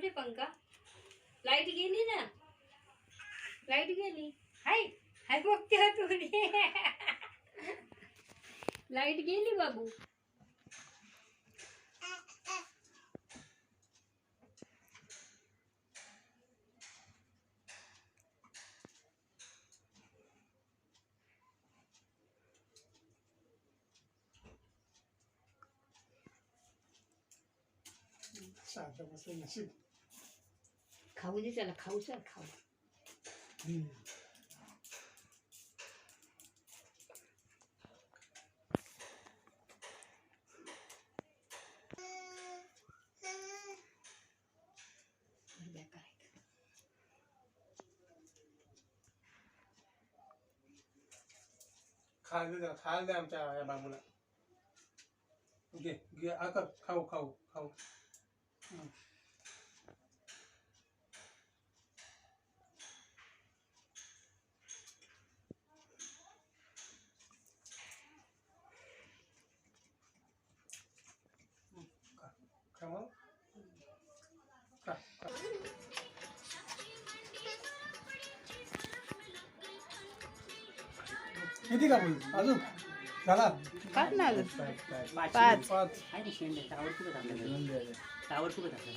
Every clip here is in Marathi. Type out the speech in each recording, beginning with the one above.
कुठे पंखा? लाईट गेली ना, लाईट गेली. हाय हाय बघते हा थोडी. लाईट गेली बाबू. खाऊ दे त्याला, खाऊ सर खाऊ. खायला दे आमच्या या बाबूला. घे घे आकर खाऊ खाऊ खाऊ. खा मग खा खा. किती का बोल अजून झाला? पाच ना अजून. पाच. पाच. आहे ना शेंड टावर कुठं टाकलं? टावर कुठं टाकलं?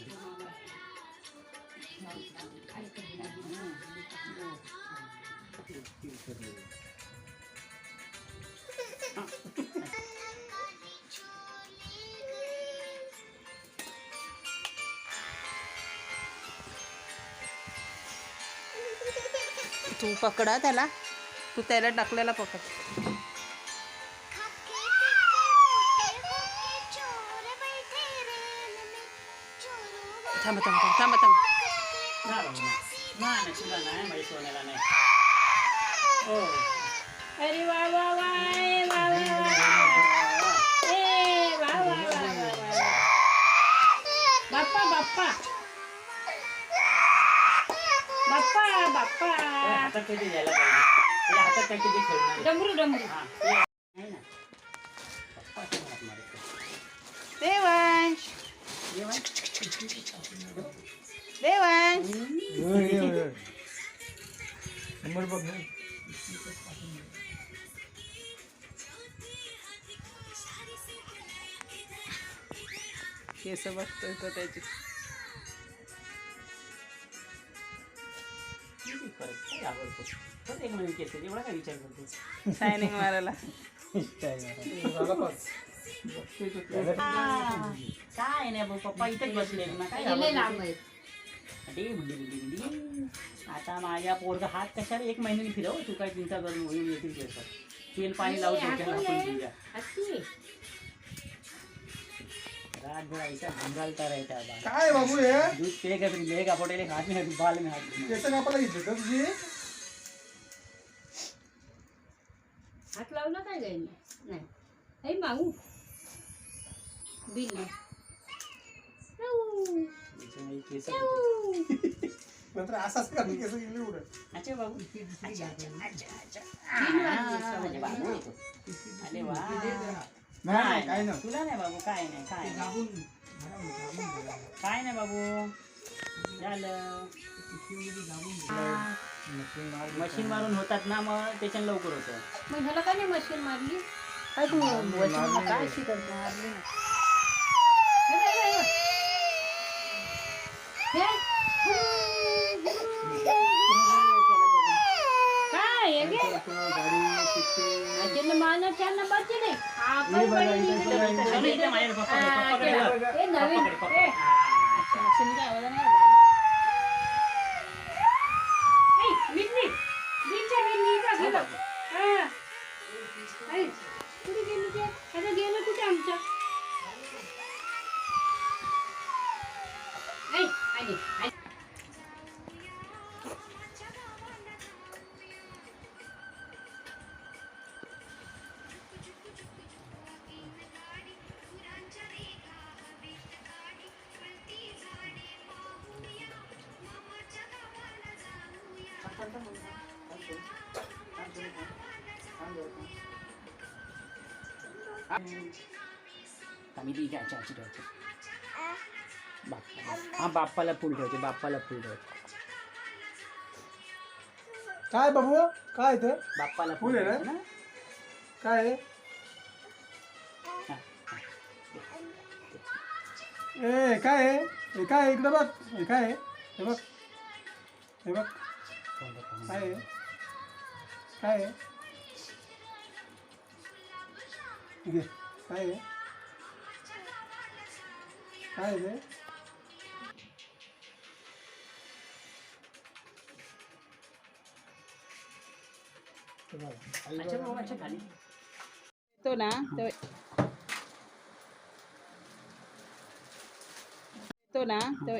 तू पकडा त्याला, तू त्याला टाकलेला पकड. थांबा थांबा थांबा थांबा. नाही तुला नाही, माझ्या सोन्याला नाही. हो अरे वा वा वा, ए वा वा वा, ए वा वा वा वा. बाप्पा बाप्पा बाप्पा बाप्पा. हातात कधी द्यायला पाहिजे, हातात काय किती खेळणार. डमरू डमरू. आहे ना पप्पाच्या हात मारत. देवांश देवांश. नंबर बघ. केस बघतोय तो त्याची. काय आवडतो फक्त एक महिने केस एवढा काय विचार करतो. शायनिंग मारायला. झाला पाच. काय नाही भाऊ, पप्पा इथेच बसले ना. काय लय लांब आहे. आता माझ्या पोरगा हात कशाला एक महिन्याने फिरव. तू काय चिंता करून होऊन येतील केस. तेल पाणी लावून डोक्याला आपण देऊया. रातभर ऐसा भंगालता रहता है. काय बाबू हे दूध पिएगा फिर लेगा फोटेले हाथ में बाल में हाथ में. केस कापायला घेतले का तुझी? हात लावला काय जाईल? नाही हे मागू बिल नाही. केस नंतर असाच का केस गेली उडत. अच्छा बाबू. अच्छा बाबू. अरे वा. नाही काय नाही. तुला नाही बाबू, काय नाही काय नाही काय नाही बाबू. झालं मशीन मारून होतात ना, मग त्याच्यानं लवकर होतं. मग ह्याला का नाही मशीन मारली? काय तू मशीन काय शिकत मारली ना? काय माना त्यांना बसले आपण नवीन कुठे गेली ते? आता गेलं कुठे आमच्या? Kami di kan caci caci. हा बाप्पाला फुल ठेवते, बाप्पाला फुल ठेवते, काय बाबू काय ते बाप्पाला फुल आहे ना? ठेवते ना. काय आहे? हा. ए काय आहे? हे काय आहे? इकडे बघ. हे काय आहे? हे बघ. हे बघ. काय आहे? काय आहे? घे. काय आहे? काय आहे ते? अच्छा बाबा, अच्छा खाली तो ना तो ना तो